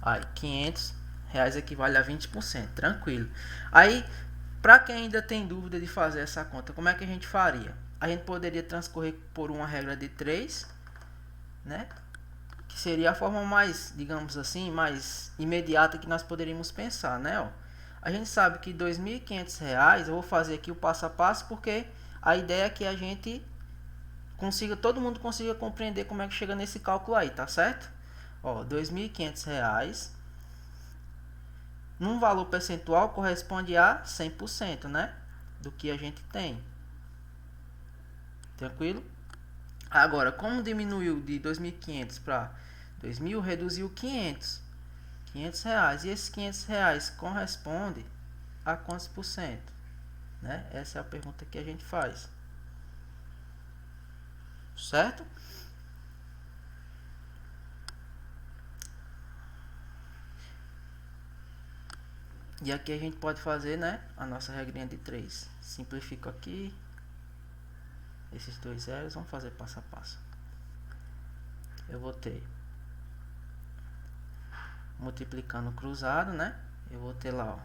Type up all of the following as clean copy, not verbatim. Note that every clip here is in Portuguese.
Aí, 500 reais equivale a 20%, tranquilo. Aí, para quem ainda tem dúvida de fazer essa conta, como é que a gente faria? A gente poderia transcorrer por uma regra de 3, né? Que seria a forma mais, digamos assim, mais imediata que nós poderíamos pensar, né? Ó, a gente sabe que R$ 2.500, eu vou fazer aqui o passo a passo, porque a ideia é que a gente consiga, todo mundo consiga compreender como é que chega nesse cálculo aí, tá certo? Ó, R$ 2.500 num valor percentual corresponde a 100%, né? Do que a gente tem. Tranquilo? Agora, como diminuiu de 2.500 para 2.000, reduziu 500 reais. E esses 500 reais corresponde a quantos por cento? Né? Essa é a pergunta que a gente faz. Certo? E aqui a gente pode fazer, né, a nossa regrinha de 3. Simplifico aqui. Esses dois zeros, vamos fazer passo a passo. Eu vou ter, multiplicando cruzado, né? Eu vou ter lá, ó,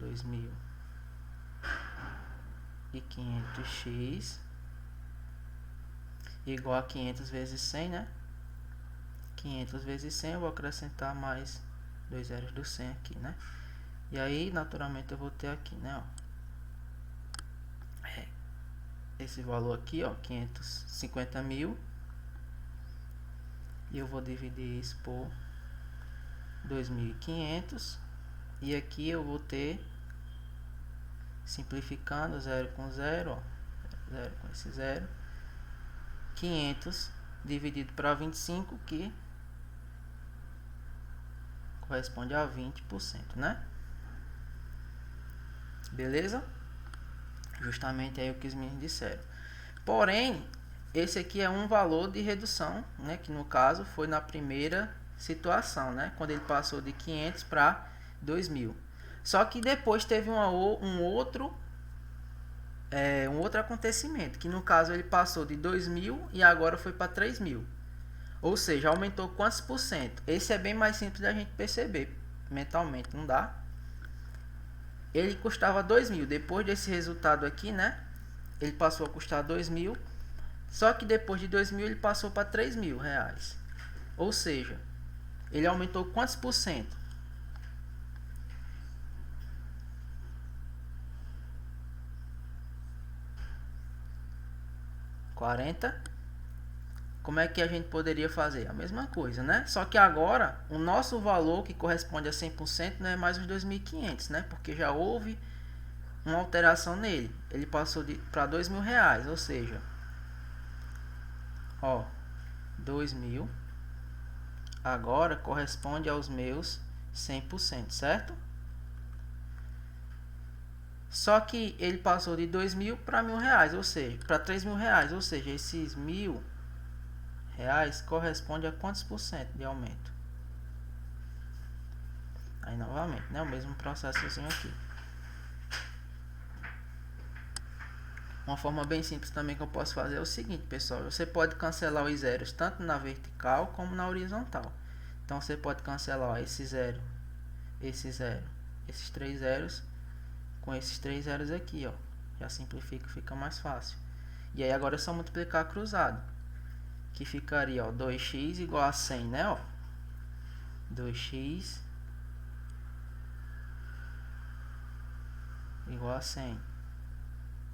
2.500x igual a 500 vezes 100, né? 500 vezes 100, eu vou acrescentar mais dois zeros do 100 aqui, né? E aí, naturalmente, eu vou ter aqui, né, ó, esse valor aqui, ó, 550 mil. E eu vou dividir isso por 2.500. E aqui eu vou ter, simplificando, 0 com 0, ó, 0 com esse 0, 500 dividido para 25, que corresponde a 20%, né? Beleza? Justamente aí o que os meninos disseram. Porém, esse aqui é um valor de redução, né? Que no caso foi na primeira situação, né? Quando ele passou de 500 para 2.000. Só que depois teve um outro acontecimento, que no caso ele passou de 2.000 e agora foi para 3.000. Ou seja, aumentou quantos por cento? Esse é bem mais simples da gente perceber mentalmente, não dá? Ele custava 2.000. Depois desse resultado aqui, né? Ele passou a custar 2.000. Só que depois de 2.000 ele passou para 3.000 reais. Ou seja, ele aumentou quantos por cento? 40. Como é que a gente poderia fazer? A mesma coisa, né? Só que agora, o nosso valor, que corresponde a 100%, não é mais os 2.500, né? Porque já houve uma alteração nele. Ele passou para 2.000 reais, ou seja, ó, 2.000 agora corresponde aos meus 100%, certo? Só que ele passou de 2.000 para 1.000 reais, ou seja, para 3.000 reais, ou seja, esses 1.000 reais corresponde a quantos por cento de aumento? Aí novamente, né, o mesmo processozinho aqui. Uma forma bem simples também que eu posso fazer é o seguinte, pessoal. Você pode cancelar os zeros tanto na vertical como na horizontal. Então você pode cancelar, ó, esse zero, esses três zeros com esses três zeros aqui, ó. Já simplifica, fica mais fácil. E aí agora é só multiplicar cruzado, que ficaria, ó, 2x igual a 100, né, ó. 2x igual a 100.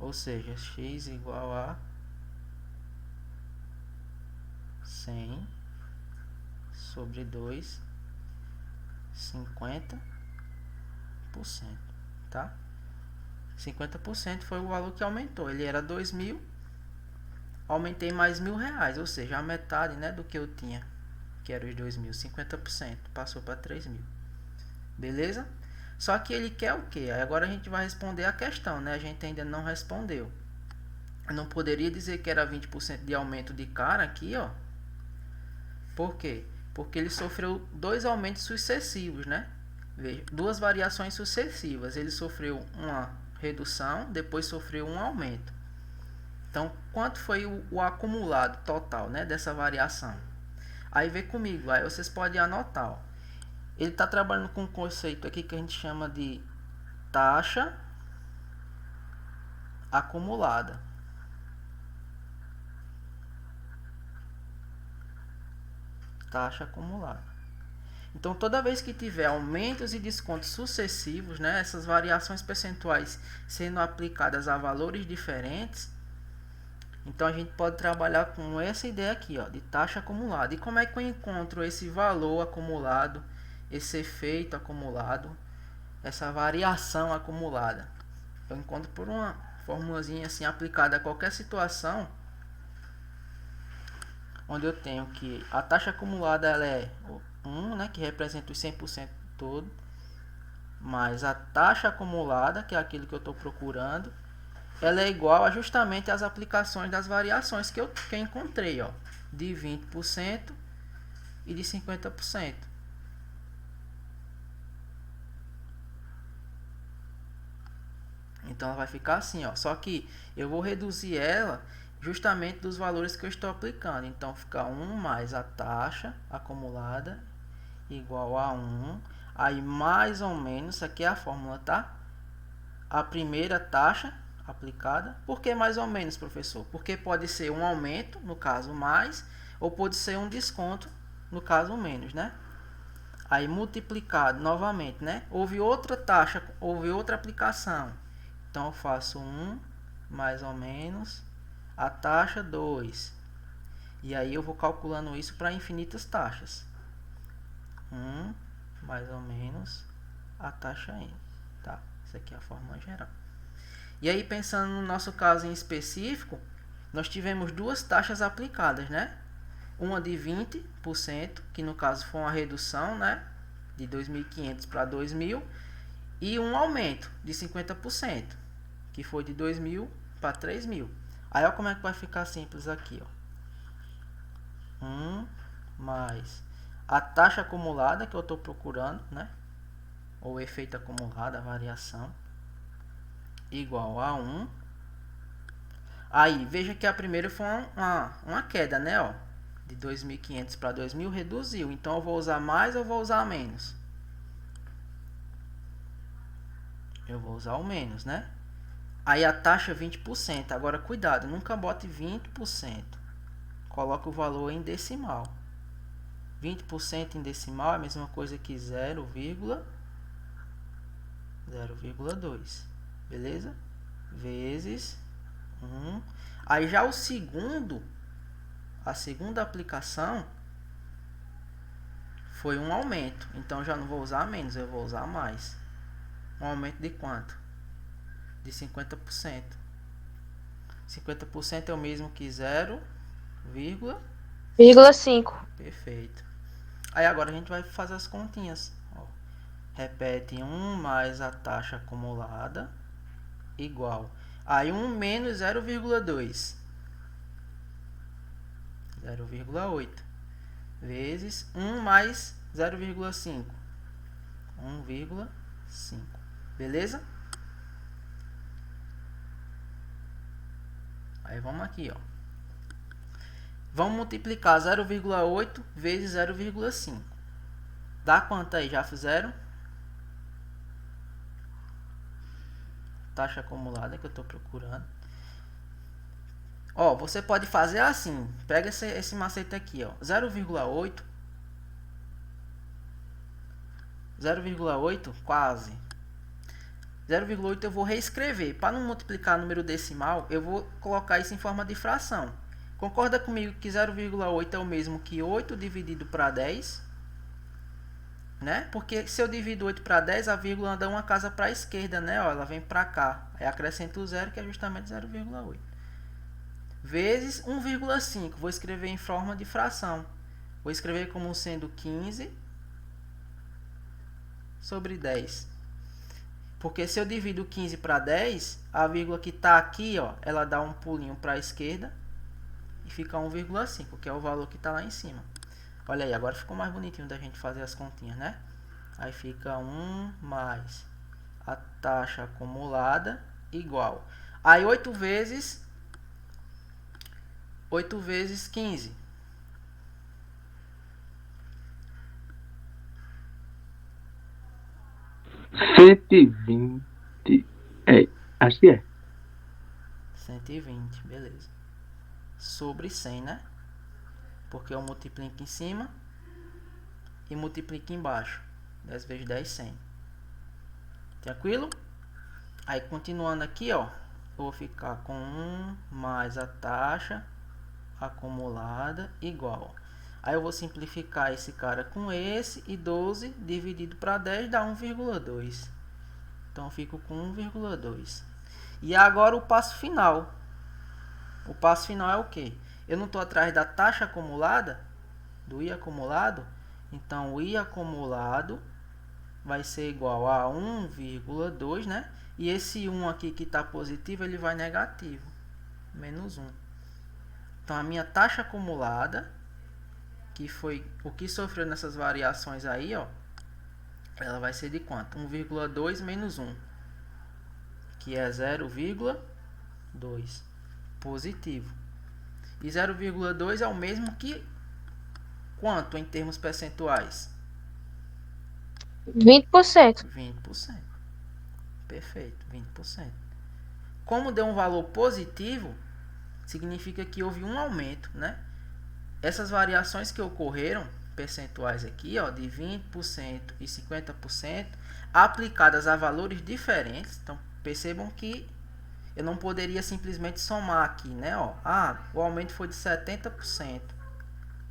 Ou seja, x igual a 100 sobre 2, 50%, tá? 50% foi o valor que aumentou. Ele era 2.000, aumentei mais 1.000 reais, ou seja, a metade, né, do que eu tinha, que era os 2.000, 50%, passou para 3.000. Beleza? Só que ele quer o quê? Aí agora a gente vai responder a questão, né? A gente ainda não respondeu. Eu não poderia dizer que era 20% de aumento de cara aqui, ó. Por quê? Porque ele sofreu dois aumentos sucessivos, né? Veja, duas variações sucessivas. Ele sofreu uma redução, depois sofreu um aumento. Então, quanto foi o acumulado total, né, dessa variação? Aí vem comigo, aí vocês podem anotar, ó. ele está trabalhando com um conceito aqui que a gente chama de taxa acumulada. Taxa acumulada. Então, toda vez que tiver aumentos e descontos sucessivos, né, essas variações percentuais sendo aplicadas a valores diferentes, então a gente pode trabalhar com essa ideia aqui, ó, de taxa acumulada. E como é que eu encontro esse valor acumulado, esse efeito acumulado, essa variação acumulada? Eu encontro por uma formulazinha assim aplicada a qualquer situação, onde eu tenho que a taxa acumulada ela é 1, né, que representa os 100% todo, mais a taxa acumulada, que é aquilo que eu estou procurando, ela é igual a justamente as aplicações das variações que eu encontrei, ó, de 20% e de 50%. Então ela vai ficar assim, ó, só que eu vou reduzir ela justamente dos valores que eu estou aplicando. Então fica 1 mais a taxa acumulada igual a 1. Aí mais ou menos, isso aqui é a fórmula, tá? A primeira taxa aplicada. Por que mais ou menos, professor? Porque pode ser um aumento, no caso mais, ou pode ser um desconto, no caso menos, né? Aí multiplicado novamente, né? Houve outra taxa, houve outra aplicação. Então eu faço 1 mais ou menos a taxa 2. E aí eu vou calculando isso para infinitas taxas. 1 mais ou menos a taxa n, tá? Isso aqui é a fórmula geral. E aí, pensando no nosso caso em específico, nós tivemos duas taxas aplicadas, né? Uma de 20%, que no caso foi uma redução, né, de 2.500 para 2.000, e um aumento de 50%, que foi de 2.000 para 3.000. Aí olha como é que vai ficar simples aqui, ó. 1 mais a taxa acumulada que eu estou procurando, né? Ou efeito acumulado, a variação, igual a 1. Aí, veja que a primeira foi uma queda, né? Ó, de 2.500 para 2.000 reduziu. Então, eu vou usar mais ou vou usar menos? Eu vou usar o menos, né? Aí, a taxa 20%. Agora, cuidado, nunca bote 20%. Coloque o valor em decimal. 20% em decimal é a mesma coisa que 0,2. Beleza? Vezes 1. Aí já a segunda aplicação foi um aumento. Então já não vou usar menos, eu vou usar mais. Um aumento de quanto? De 50%. 50% é o mesmo que 0,5. Perfeito. Aí agora a gente vai fazer as continhas. Ó, repete 1 mais a taxa acumulada igual. Aí 1 menos 0,2. 0,8 vezes 1 mais 0,5. 1,5. Beleza? Aí vamos aqui, ó. Vamos multiplicar 0,8 vezes 0,5. Dá quanto aí? Já fizeram? Taxa acumulada que eu estou procurando. Ó, você pode fazer assim. Pega esse macete aqui, ó. 0,8. 0,8 quase. 0,8 eu vou reescrever. Para não multiplicar número decimal, eu vou colocar isso em forma de fração. Concorda comigo que 0,8 é o mesmo que 8 dividido para 10? Né? Porque se eu divido 8 para 10, a vírgula anda uma casa para a esquerda, né? Ó, ela vem para cá. Aí acrescento o zero, que é justamente 0,8. Vezes 1,5. Vou escrever em forma de fração. Vou escrever como sendo 15 sobre 10. Porque se eu divido 15 para 10, a vírgula que está aqui, ó, ela dá um pulinho para a esquerda e fica 1,5, que é o valor que está lá em cima. Olha aí, agora ficou mais bonitinho da gente fazer as continhas, né? Aí fica 1 mais a taxa acumulada igual. Aí 8 vezes 15. 120. É, acho que é. 120, beleza. Sobre 100, né? Porque eu multiplico em cima e multiplico embaixo. 10 vezes 10, 100. Tranquilo? Aí continuando aqui, ó. Eu vou ficar com 1 mais a taxa acumulada igual. Aí eu vou simplificar esse cara com esse e 12 dividido para 10 dá 1,2. Então eu fico com 1,2. E agora o passo final. O passo final é o que? Eu não estou atrás da taxa acumulada, do I acumulado. Então o I acumulado vai ser igual a 1,2, né? E esse 1 aqui que está positivo, ele vai negativo. Menos 1. Então a minha taxa acumulada, que foi o que sofreu nessas variações aí, ó, ela vai ser de quanto? 1,2 menos 1, que é 0,2. Positivo. E 0,2 é o mesmo que quanto em termos percentuais? 20%. 20%. Perfeito, 20%. Como deu um valor positivo, significa que houve um aumento, né? Essas variações que ocorreram, percentuais aqui, ó, de 20% e 50%, aplicadas a valores diferentes. Então, percebam que eu não poderia simplesmente somar aqui, né? Ó, o aumento foi de 70%.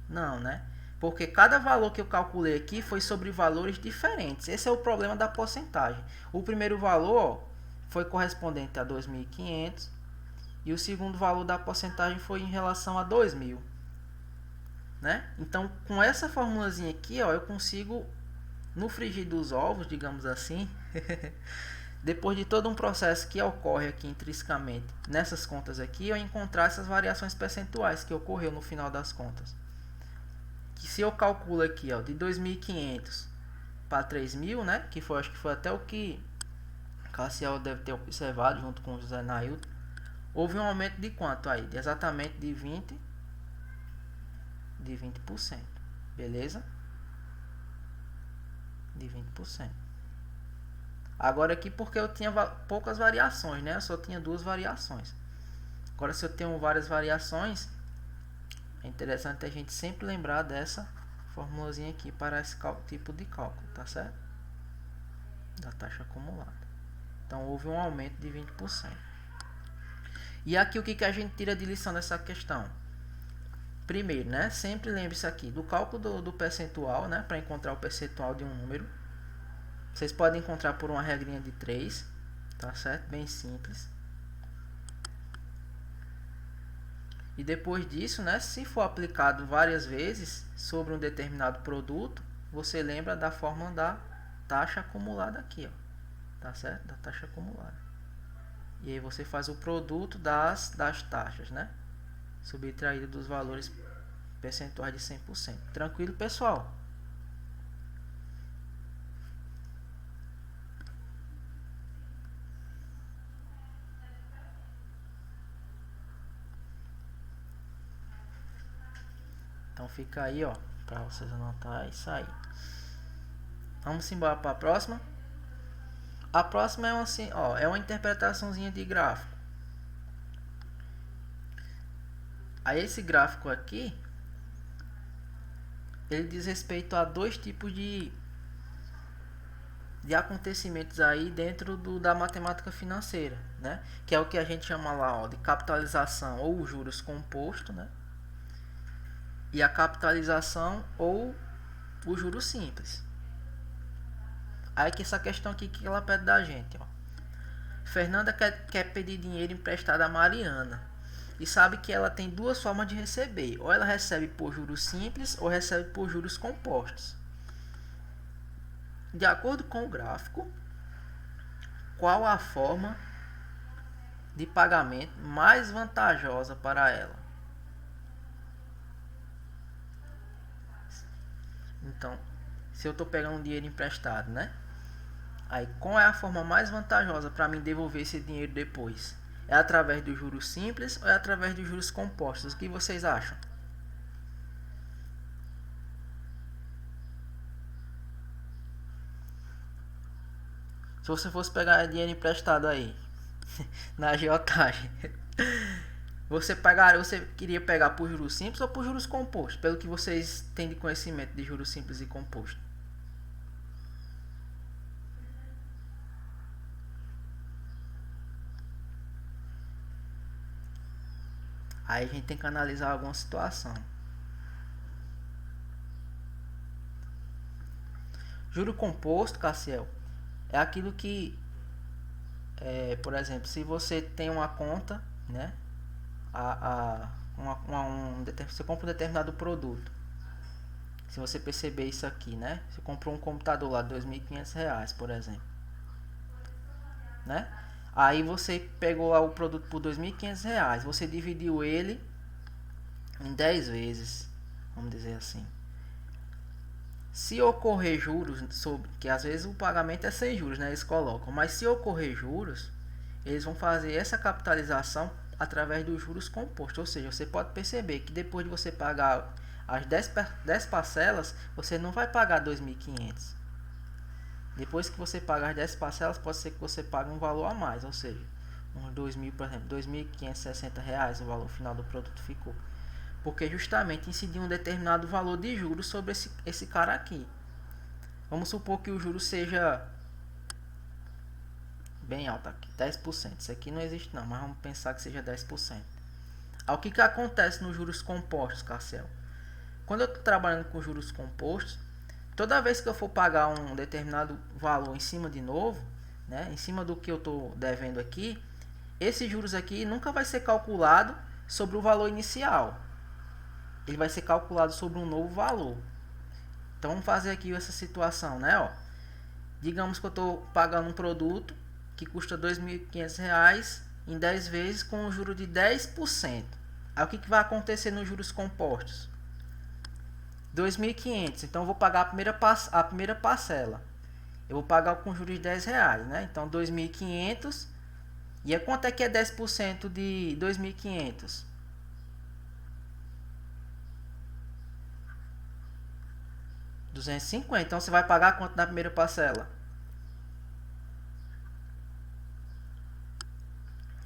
Não, né? Porque cada valor que eu calculei aqui foi sobre valores diferentes. Esse é o problema da porcentagem. O primeiro valor, ó, foi correspondente a 2.500 e o segundo valor da porcentagem foi em relação a 2.000, né? Então, com essa formulazinha aqui, ó, eu consigo, no frigir dos ovos, digamos assim, depois de todo um processo que ocorre aqui intrinsecamente nessas contas aqui, eu encontrar essas variações percentuais que ocorreu no final das contas. Que se eu calculo aqui, ó, de 2.500 para 3.000, né, que foi, acho que foi até o que Cassiel deve ter observado junto com o José Nailton, houve um aumento de quanto aí? De exatamente de 20%. Beleza? De 20%. Agora aqui porque eu tinha poucas variações, né? Eu só tinha duas variações. Agora se eu tenho várias variações, é interessante a gente sempre lembrar dessa formulazinha aqui para esse tipo de cálculo, tá certo? Da taxa acumulada. Então houve um aumento de 20%. E aqui o que a gente tira de lição dessa questão? Primeiro, né? Sempre lembre-se aqui do cálculo do percentual, né? Para encontrar o percentual de um número. Vocês podem encontrar por uma regrinha de 3, tá certo? Bem simples. E depois disso, né? Se for aplicado várias vezes sobre um determinado produto, você lembra da fórmula da taxa acumulada aqui, ó. Tá certo? Da taxa acumulada. E aí você faz o produto das taxas, né? Subtraído dos valores percentuais de 100%. Tranquilo, pessoal? Então fica aí, ó, para vocês anotar isso aí. Vamos embora para a próxima. A próxima é é uma interpretaçãozinha de gráfico. Aí esse gráfico aqui, ele diz respeito a dois tipos de acontecimentos aí dentro da matemática financeira, né? Que é o que a gente chama lá, ó, de capitalização ou juros composto, né? E a capitalização ou o juro simples. Aí que essa questão aqui que ela pede da gente, ó. Fernanda quer pedir dinheiro emprestado a Mariana e sabe que ela tem duas formas de receber. Ou ela recebe por juros simples ou recebe por juros compostos. De acordo com o gráfico, qual a forma de pagamento mais vantajosa para ela? Então, se eu estou pegando um dinheiro emprestado, né? Aí, qual é a forma mais vantajosa para mim devolver esse dinheiro depois? É através dos juros simples ou é através dos juros compostos? O que vocês acham? Se você fosse pegar dinheiro emprestado aí, na agiotagem, você queria pegar por juros simples ou por juros compostos? Pelo que vocês têm de conhecimento de juros simples e compostos. Aí a gente tem que analisar alguma situação. Juro composto, Cassiel, é aquilo que, por exemplo, se você tem uma conta, né? Você compra um determinado produto. Se você perceber isso aqui, né? Você comprou um computador lá de R$ 2.500, por exemplo, né? Aí você pegou lá o produto por R$ 2.500, você dividiu ele em 10 vezes, vamos dizer assim. Se ocorrer juros sobre, que às vezes o pagamento é sem juros, né? Eles colocam, mas se ocorrer juros, eles vão fazer essa capitalização através dos juros compostos. Ou seja, você pode perceber que depois de você pagar as 10 parcelas, você não vai pagar 2.500. Depois que você pagar as 10 parcelas, pode ser que você pague um valor a mais, ou seja, uns 2.000, por exemplo, R$ 2.560 o valor final do produto ficou. Porque justamente incidiu um determinado valor de juros sobre esse cara aqui. Vamos supor que o juro seja bem alto aqui, 10%. Isso aqui não existe não, mas vamos pensar que seja 10%. O que acontece nos juros compostos, Cassiel? Quando eu estou trabalhando com juros compostos, toda vez que eu for pagar um determinado valor em cima de novo, né, em cima do que eu estou devendo aqui, esses juros aqui nunca vai ser calculado sobre o valor inicial. Ele vai ser calculado sobre um novo valor. Então vamos fazer aqui essa situação, né? Ó, digamos que eu estou pagando um produto que custa R$ 2.500 em 10 vezes com um juro de 10%. Aí o que vai acontecer nos juros compostos? 2.500, então eu vou pagar a primeira parcela. Eu vou pagar com juros de R$ 10, né? Então 2.500. E quanto é que é 10% de 2.500? 250. Então você vai pagar quanto na primeira parcela?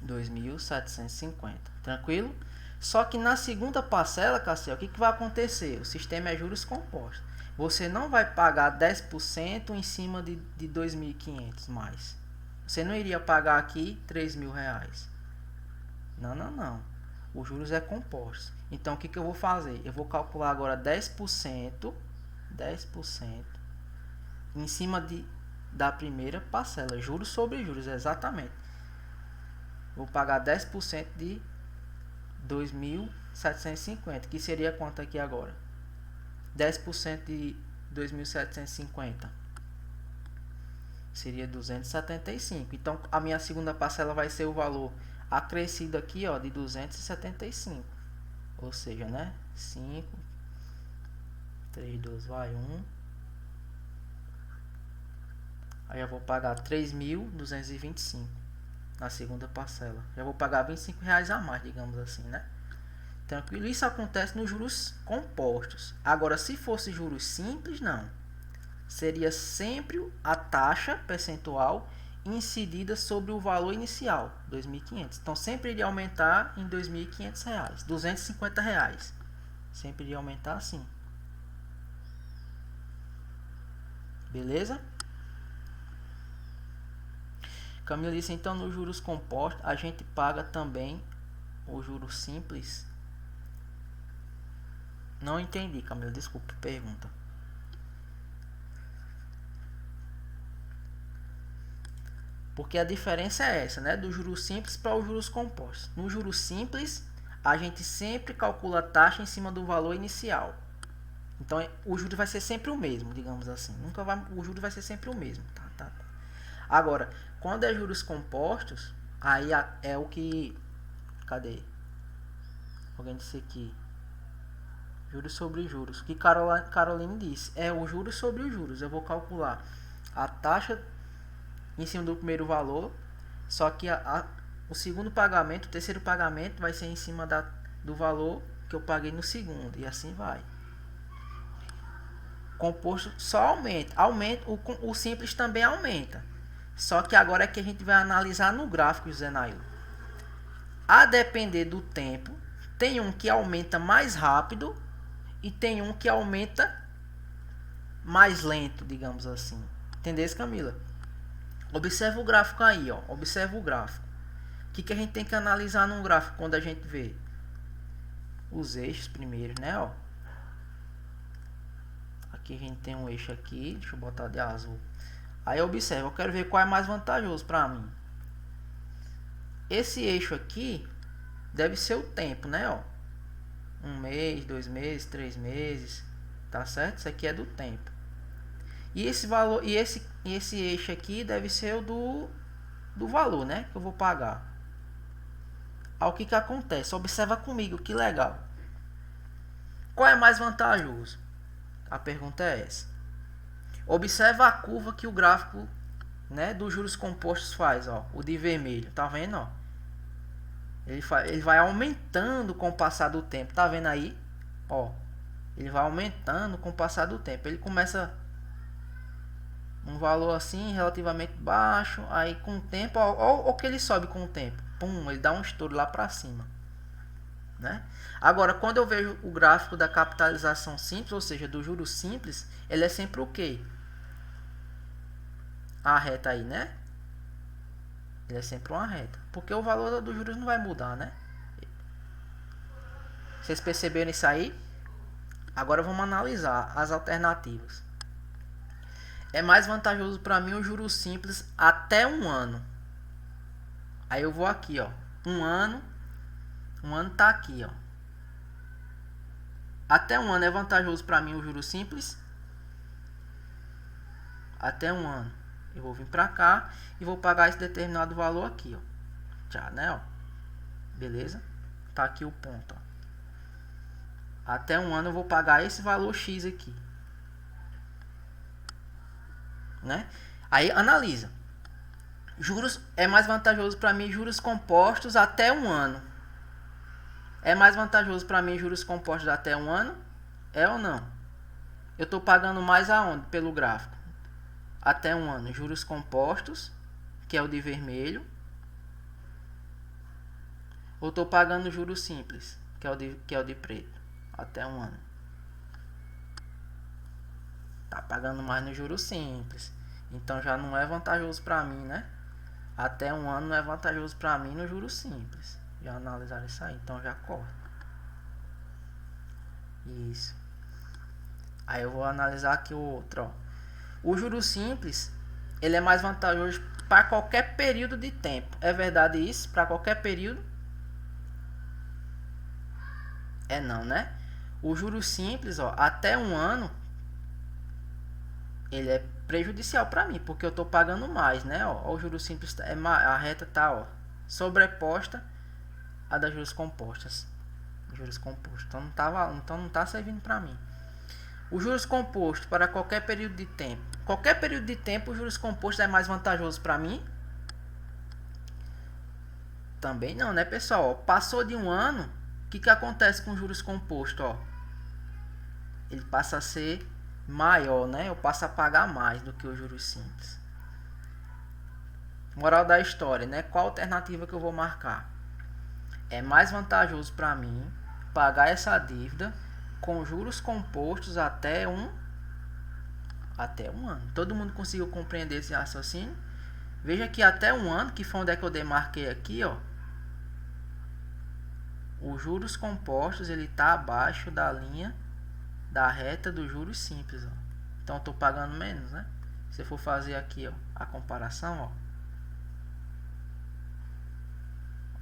2.750. Tranquilo? Só que na segunda parcela, Cassiel, o que vai acontecer? O sistema é juros compostos. Você não vai pagar 10% em cima de 2.500 mais. Você não iria pagar aqui R$ 3.000. Não. Os juros é composto. Então o que eu vou fazer? Eu vou calcular agora 10% em cima da primeira parcela. Juros sobre juros, exatamente. Vou pagar 10% de 2.750, que seria quanto aqui agora? 10% de 2.750 seria 275. Então a minha segunda parcela vai ser o valor acrescido aqui, ó, de 275. Ou seja, né? 5 3 2 vai 1. Aí eu vou pagar 3.225 na segunda parcela. Já vou pagar R$ 25 a mais, digamos assim, né? Tranquilo? Isso acontece nos juros compostos. Agora, se fosse juros simples, não. Seria sempre a taxa percentual incidida sobre o valor inicial, 2.500. Então, sempre iria aumentar em R$ 2.500, R$ 250. Sempre iria aumentar assim. Beleza? Camila disse, então nos juros compostos a gente paga também o juros simples. Não entendi, Camila, desculpa a pergunta. Porque a diferença é essa, né? Do juros simples para os juros compostos. No juros simples, a gente sempre calcula a taxa em cima do valor inicial. Então, o juros vai ser sempre o mesmo, digamos assim. O juros vai ser sempre o mesmo, tá? Agora, quando é juros compostos, aí é o que... Cadê? Alguém disse aqui. Juros sobre juros. O que Caroline disse. É o juros sobre os juros. Eu vou calcular a taxa em cima do primeiro valor. Só que o segundo pagamento, o terceiro pagamento vai ser em cima do valor que eu paguei no segundo. E assim vai. Composto só aumenta. O simples também aumenta. Só que agora é que a gente vai analisar no gráfico, José Nail. A depender do tempo, tem um que aumenta mais rápido e tem um que aumenta mais lento, digamos assim. Entendeu, Camila? Observa o gráfico aí, ó. Observa o gráfico. O que a gente tem que analisar num gráfico quando a gente vê? Os eixos primeiro, né, ó. Aqui a gente tem um eixo aqui, deixa eu botar de azul. Aí observa, eu quero ver qual é mais vantajoso para mim. Esse eixo aqui deve ser o tempo, né, ó. 1 mês, 2 meses, 3 meses, tá certo? Isso aqui é do tempo. E esse valor, e esse eixo aqui deve ser o do valor, né, que eu vou pagar. Aí o que acontece? Observa comigo, que legal. Qual é mais vantajoso? A pergunta é essa. Observa a curva que o gráfico, né, dos juros compostos faz, ó, o de vermelho, tá vendo, ó? Ele vai aumentando com o passar do tempo, tá vendo aí? Ó, ele vai aumentando com o passar do tempo. Ele começa um valor assim relativamente baixo, aí com o tempo, ó, que ele sobe com o tempo. Pum, ele dá um estouro lá para cima, né? Agora, quando eu vejo o gráfico da capitalização simples, ou seja, do juros simples, ele é sempre o quê? A reta aí, né? Ele é sempre uma reta, porque o valor dos juros não vai mudar, né? Vocês perceberam isso aí? Agora vamos analisar as alternativas. É mais vantajoso para mim o juros simples até 1 ano. Aí eu vou aqui, ó. 1 ano. 1 ano tá aqui, ó. Até 1 ano é vantajoso para mim o juros simples. Até 1 ano. Eu vou vir para cá e vou pagar esse determinado valor aqui, ó. Já, né, ó. Beleza? Tá aqui o ponto, ó. Até 1 ano eu vou pagar esse valor X aqui, né? Aí analisa. Juros é mais vantajoso para mim juros compostos até 1 ano. É mais vantajoso para mim juros compostos até 1 ano? É ou não? Eu estou pagando mais aonde pelo gráfico? Até 1 ano. Juros compostos, que é o de vermelho. Ou estou pagando juros simples, que é o de preto? Até 1 ano. Tá pagando mais no juros simples. Então já não é vantajoso para mim, né? Até 1 ano não é vantajoso para mim no juros simples. Já analisaram isso aí, então já corta. Isso. Aí eu vou analisar aqui o outro, ó. O juros simples, ele é mais vantajoso para qualquer período de tempo. É verdade isso? Para qualquer período? É não, né? O juros simples, ó, até 1 ano, ele é prejudicial para mim, porque eu tô pagando mais, né? Ó, o juros simples a reta tá, ó, sobreposta a das juros compostas. Juros compostos. Então não tá servindo para mim. Os juros compostos para qualquer período de tempo. Qualquer período de tempo, os juros compostos é mais vantajoso para mim? Também não, né, pessoal? Ó, passou de 1 ano, o que acontece com os juros compostos, ó? Ele passa a ser maior, né? Eu passo a pagar mais do que os juros simples. Moral da história, né? Qual alternativa que eu vou marcar? É mais vantajoso para mim pagar essa dívida com juros compostos até um ano. Todo mundo conseguiu compreender esse raciocínio? Veja que até 1 ano, que foi onde é que eu demarquei aqui, ó. Os juros compostos, ele está abaixo da linha da reta dos juros simples, ó. Então eu estou pagando menos, né? Se eu for fazer aqui, ó, a comparação, ó.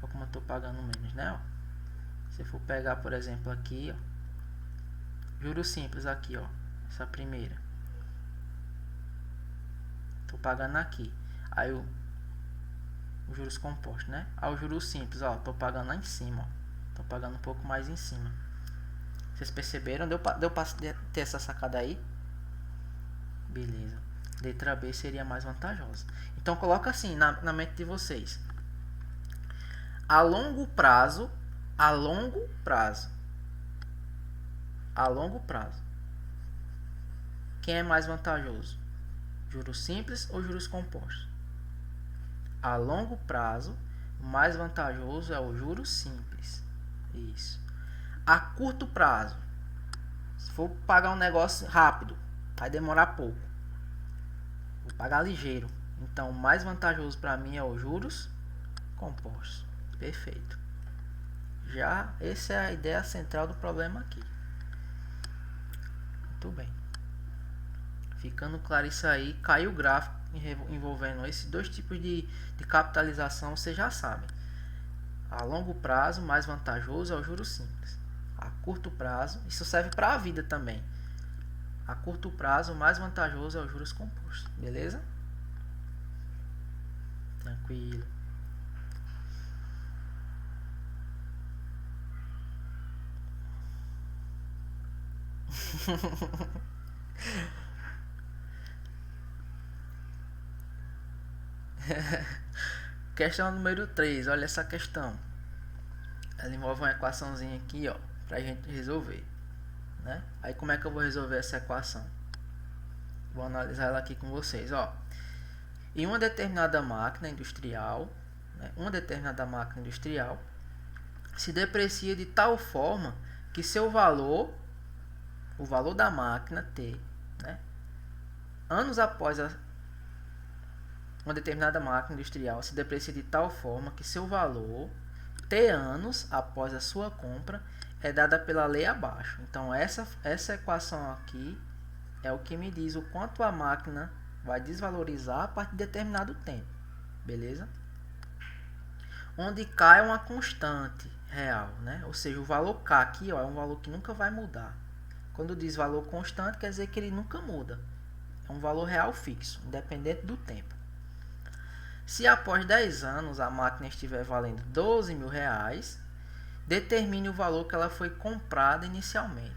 Olha como eu estou pagando menos, né? Ó. Se eu for pegar, por exemplo, aqui, ó, juros simples aqui, ó, essa primeira. Estou pagando aqui. Aí os juros compostos, né? Aí os juros simples, ó, estou pagando lá em cima, ó. Estou pagando um pouco mais em cima. Vocês perceberam? Deu para ter essa sacada aí? Beleza. Letra B seria mais vantajosa. Então coloca assim na mente de vocês. A longo prazo, quem é mais vantajoso? Juros simples ou juros compostos? A longo prazo, mais vantajoso é o juro simples. Isso. A curto prazo, se for pagar um negócio rápido, vai demorar pouco. Vou pagar ligeiro. Então, o mais vantajoso para mim é os juros compostos. Perfeito. Já essa é a ideia central do problema aqui. Muito bem. Ficando claro isso aí, caiu o gráfico envolvendo esses dois tipos de capitalização, vocês já sabem. A longo prazo, mais vantajoso é o juro simples. A curto prazo, isso serve para a vida também. A curto prazo, mais vantajoso é os juros compostos. Beleza? Tranquilo. Questão número 3. Olha essa questão. Ela envolve uma equaçãozinha aqui, ó, pra gente resolver, né? Aí como é que eu vou resolver essa equação? Vou analisar ela aqui com vocês, ó. Em uma determinada máquina industrial, né, se deprecia de tal forma que seu valor, o valor da máquina T, né, anos após uma determinada máquina industrial se deprecia de tal forma que seu valor T anos após a sua compra é dada pela lei abaixo. Então essa equação aqui é o que me diz o quanto a máquina vai desvalorizar a partir de determinado tempo. Beleza? Onde K é uma constante real, né? Ou seja, o valor K aqui, ó, é um valor que nunca vai mudar. Quando diz valor constante, quer dizer que ele nunca muda. É um valor real fixo, independente do tempo. Se após 10 anos a máquina estiver valendo 12 mil reais, determine o valor que ela foi comprada inicialmente.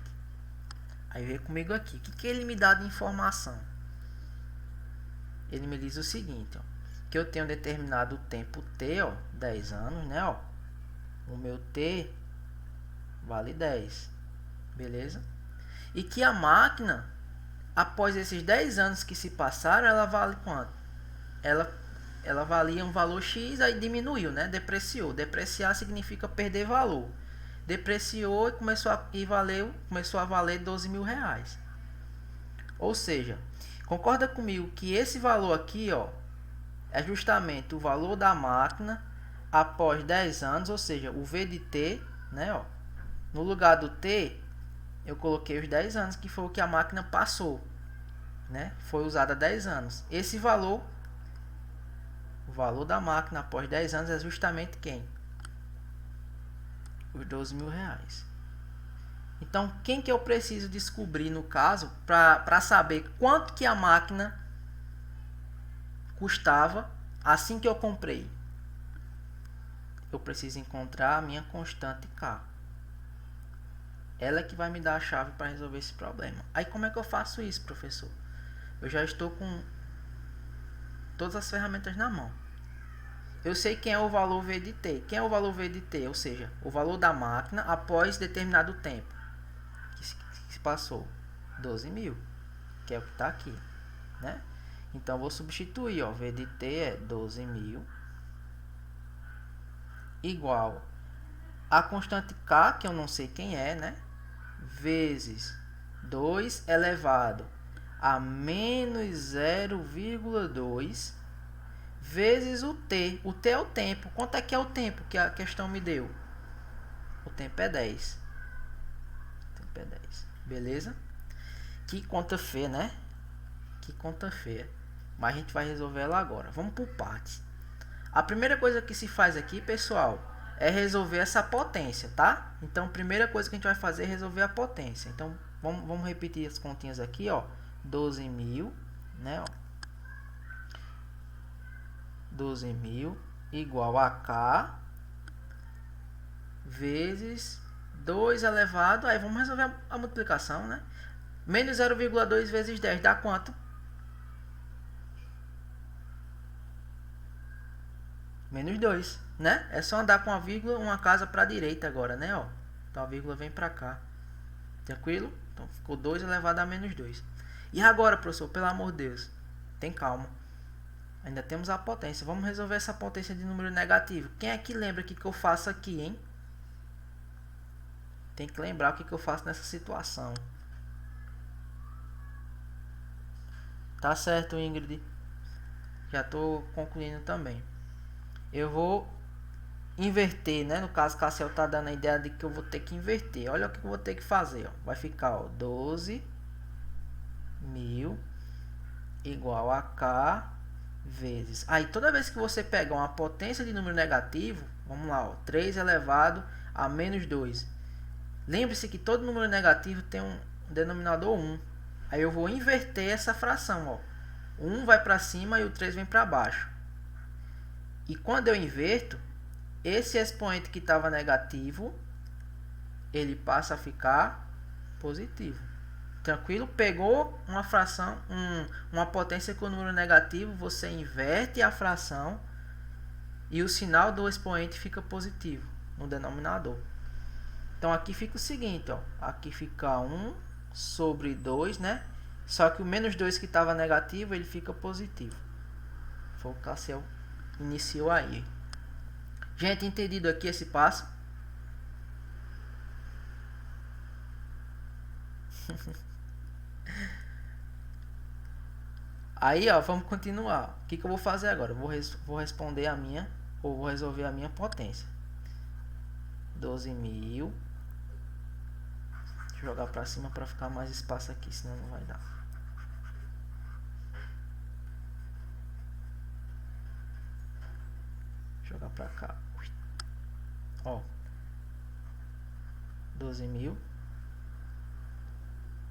Aí vem comigo aqui. O que ele me dá de informação? Ele me diz o seguinte, ó, que eu tenho um determinado tempo T, ó, 10 anos, né? Ó, o meu T vale 10. Beleza? E que a máquina, após esses 10 anos que se passaram, ela vale quanto? Ela valia um valor X, aí diminuiu, né? Depreciou. Depreciar significa perder valor. Depreciou e começou a valer 12 mil reais. Ou seja, concorda comigo que esse valor aqui, ó, é justamente o valor da máquina após 10 anos, ou seja, o V de T, né? Ó, no lugar do T, eu coloquei os 10 anos, que foi o que a máquina passou, né? Foi usada há 10 anos. Esse valor, o valor da máquina após 10 anos é justamente quem? Os 12 mil reais. Então, quem que eu preciso descobrir no caso para saber quanto que a máquina custava assim que eu comprei? Eu preciso encontrar a minha constante K. Ela é que vai me dar a chave para resolver esse problema. Aí como é que eu faço isso, professor? Eu já estou com todas as ferramentas na mão. Eu sei quem é o valor V de T. Quem é o valor V de T? Ou seja, o valor da máquina após determinado tempo que se passou. 12 mil, que é o que está aqui, né? Então, eu vou substituir, ó, V de T é 12 mil igual a constante K, que eu não sei quem é, né? Vezes 2 elevado a menos 0,2 vezes o T. O T é o tempo. Quanto é que é o tempo que a questão me deu? O tempo é 10. O tempo é 10. Beleza? Que conta feia, né? Que conta feia. Mas a gente vai resolver ela agora. Vamos por partes. A primeira coisa que se faz aqui, pessoal, é resolver essa potência, tá? Então, a primeira coisa que a gente vai fazer é resolver a potência. Então, vamos repetir as continhas aqui, ó. 12 mil, né? Ó. 12 mil igual a K vezes 2 elevado, aí vamos resolver a multiplicação, né? Menos 0,2 vezes 10 dá quanto? Menos 2, né? É só andar com a vírgula, uma casa para a direita agora, né? Ó. Então a vírgula vem para cá. Tranquilo? Então ficou 2 elevado a menos 2. E agora, professor, pelo amor de Deus, tem calma. Ainda temos a potência. Vamos resolver essa potência de número negativo. Quem é que lembra o que eu faço aqui, hein? Tem que lembrar o que eu faço nessa situação. Tá certo, Ingrid. Já estou concluindo também. Eu vou inverter, né? No caso, Cassiel tá dando a ideia de que eu vou ter que inverter. Olha o que eu vou ter que fazer, ó. Vai ficar, ó, 12.000 igual a K vezes. Aí, toda vez que você pega uma potência de número negativo, vamos lá, ó, 3 elevado a menos 2. Lembre-se que todo número negativo tem um denominador 1. Aí eu vou inverter essa fração, ó. 1 vai para cima e o 3 vem para baixo. E quando eu inverto, esse expoente que estava negativo, ele passa a ficar positivo. Tranquilo? Pegou uma fração, uma potência com número negativo, você inverte a fração e o sinal do expoente fica positivo no denominador. Então aqui fica o seguinte, ó, aqui fica 1 sobre 2, né? Só que o menos 2 que estava negativo, ele fica positivo. Foi o que Cassiel iniciou aí. Gente, entendido aqui esse passo? Aí, ó, vamos continuar. O que eu vou fazer agora? Eu vou responder a minha, ou vou resolver a minha potência. 12.000. Deixa eu jogar para cima para ficar mais espaço aqui, senão não vai dar. Jogar para cá. Ó. 12.000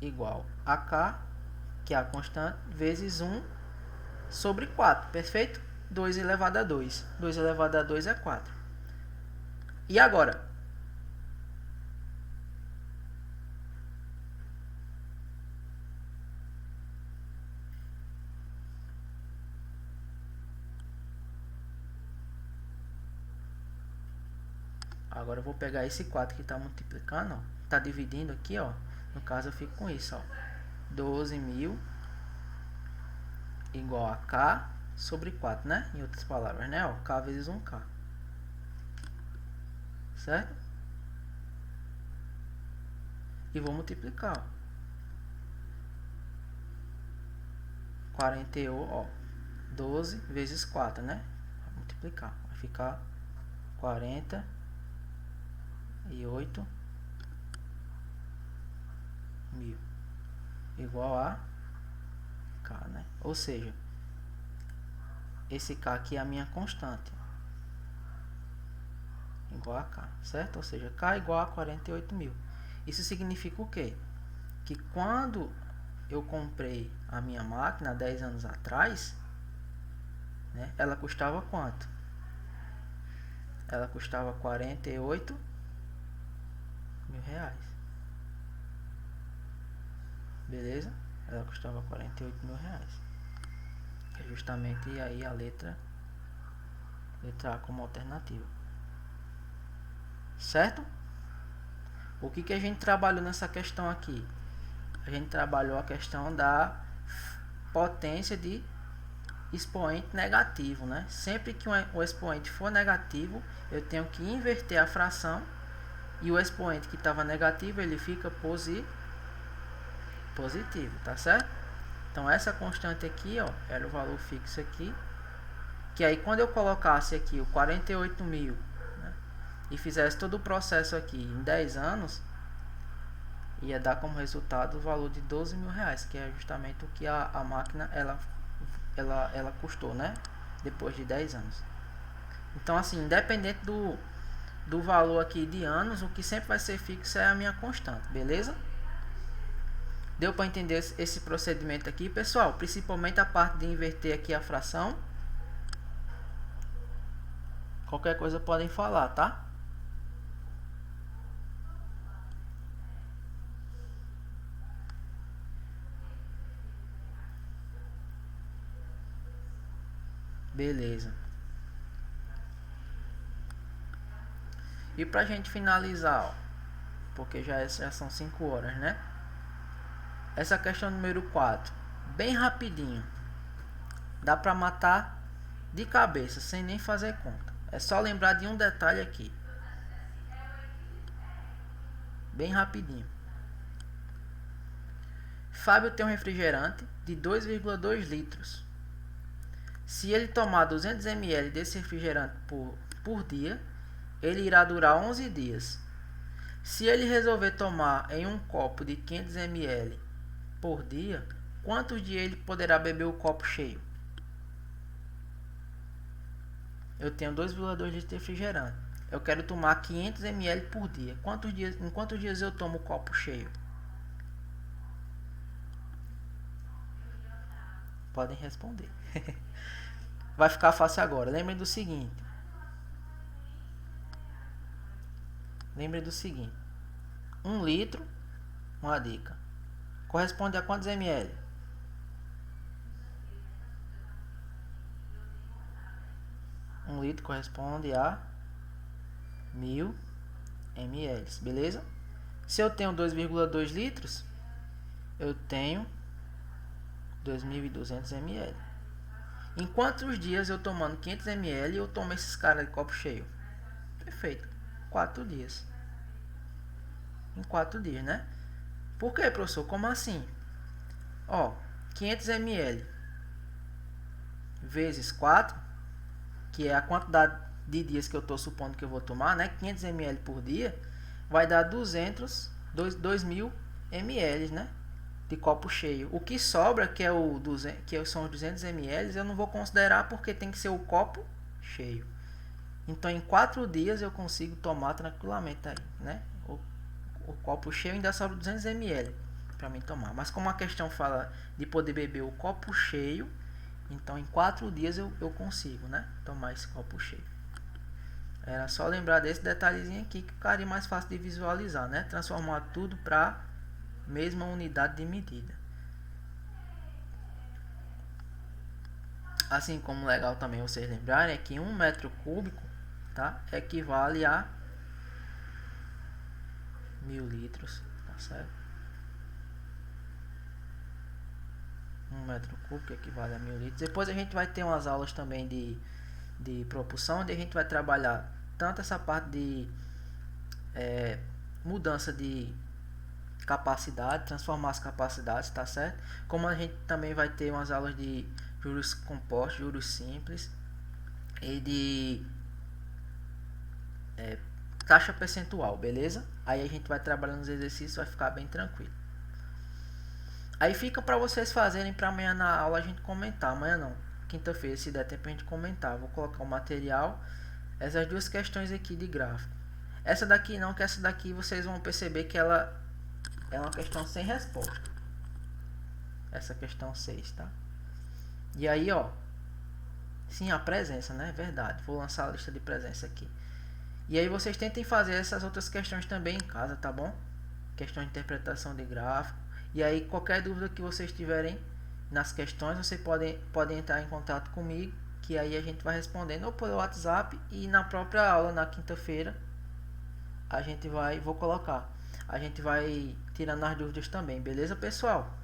igual a K, que é a constante, vezes 1 sobre 4, perfeito? 2 elevado a 2. 2 elevado a 2 é 4. E agora? Agora eu vou pegar esse 4 que está multiplicando, ó, está dividindo aqui, ó. No caso eu fico com isso, ó. 12.000 igual a K sobre 4, né? Em outras palavras, né? Ó, K vezes 1K. Certo? E vou multiplicar, ó. 48, ó. 12 vezes 4, né? Vou multiplicar. Vai ficar 48.000 igual a K, né? Ou seja, esse K aqui é a minha constante, igual a K, certo? Ou seja, K igual a 48.000. Isso significa o quê? Que quando eu comprei a minha máquina 10 anos atrás, né, ela custava quanto? Ela custava 48.000 reais. Beleza? Ela custava 48.000 reais. É justamente aí a letra A como alternativa. Certo? O que a gente trabalhou nessa questão aqui? A gente trabalhou a questão da potência de expoente negativo, né? Sempre que o expoente for negativo, eu tenho que inverter a fração e o expoente que estava negativo, ele fica positivo, tá certo? Então essa constante aqui, ó, era o valor fixo aqui, que aí quando eu colocasse aqui o 48.000, né, e fizesse todo o processo aqui em 10 anos, ia dar como resultado o valor de 12.000 reais, que é justamente o que a máquina ela custou, né, depois de 10 anos. Então assim, independente do valor aqui de anos, o que sempre vai ser fixo é a minha constante, beleza? Deu para entender esse procedimento aqui, pessoal? Principalmente a parte de inverter aqui a fração. Qualquer coisa podem falar, tá? Beleza. E pra gente finalizar, ó, porque já são 5 horas, né? Essa questão número 4, bem rapidinho. Dá pra matar de cabeça, sem nem fazer conta. É só lembrar de um detalhe aqui. Bem rapidinho. Fábio tem um refrigerante de 2,2 litros. Se ele tomar 200 ml desse refrigerante por dia, ele irá durar 11 dias. Se ele resolver tomar em um copo de 500 ml por dia, quantos dias ele poderá beber o copo cheio? Eu tenho 2,2 litros de refrigerante. Eu quero tomar 500 ml por dia. Em quantos dias eu tomo o copo cheio? Podem responder. Vai ficar fácil agora. Lembrem do seguinte. 1 litro, uma dica, corresponde a quantos ml? 1 litro corresponde a 1000 ml, beleza? Se eu tenho 2,2 litros, eu tenho 2.200 ml. Em quantos dias eu tomando 500 ml eu tomo esses caras de copo cheio? Perfeito, 4 dias. Em 4 dias, né? Por que, professor? Como assim? Ó, 500 ml vezes 4, que é a quantidade de dias que eu estou supondo que eu vou tomar, né? 500 ml por dia, vai dar 2.000 ml, né? De copo cheio. O que sobra, que são os 200 ml, eu não vou considerar porque tem que ser o copo cheio. Então, em 4 dias eu consigo tomar tranquilamente aí, né? O copo cheio ainda sobra 200 ml para mim tomar. Mas como a questão fala de poder beber o copo cheio, então em 4 dias eu consigo, né? Tomar esse copo cheio. Era só lembrar desse detalhezinho aqui que ficaria mais fácil de visualizar, né? Transformar tudo para mesma unidade de medida. Assim como legal também vocês lembrarem é que 1 metro cúbico, tá, equivale a 1000 litros, tá certo? 1 metro cúbico equivale a 1000 litros. Depois a gente vai ter umas aulas também de propulsão, onde a gente vai trabalhar tanto essa parte de mudança de capacidade, transformar as capacidades, tá certo? Como a gente também vai ter umas aulas de juros compostos, juros simples e de taxa percentual, beleza? Aí a gente vai trabalhando os exercícios, vai ficar bem tranquilo. Aí fica para vocês fazerem para amanhã na aula a gente comentar. Amanhã não, quinta-feira, se der tempo a gente comentar. Vou colocar o material, essas duas questões aqui de gráfico. Essa daqui não, que essa daqui vocês vão perceber que ela é uma questão sem resposta. Essa questão 6, tá? E aí, ó, sim, a presença, né? Verdade. Vou lançar a lista de presença aqui. E aí vocês tentem fazer essas outras questões também em casa, tá bom? Questão de interpretação de gráfico. E aí, qualquer dúvida que vocês tiverem nas questões, vocês podem entrar em contato comigo, que aí a gente vai respondendo ou pelo WhatsApp, e na própria aula, na quinta-feira, vou colocar. A gente vai tirando as dúvidas também, beleza, pessoal?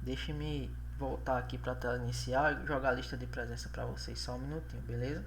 Deixe-me voltar aqui para a tela inicial e jogar a lista de presença para vocês só um minutinho, beleza?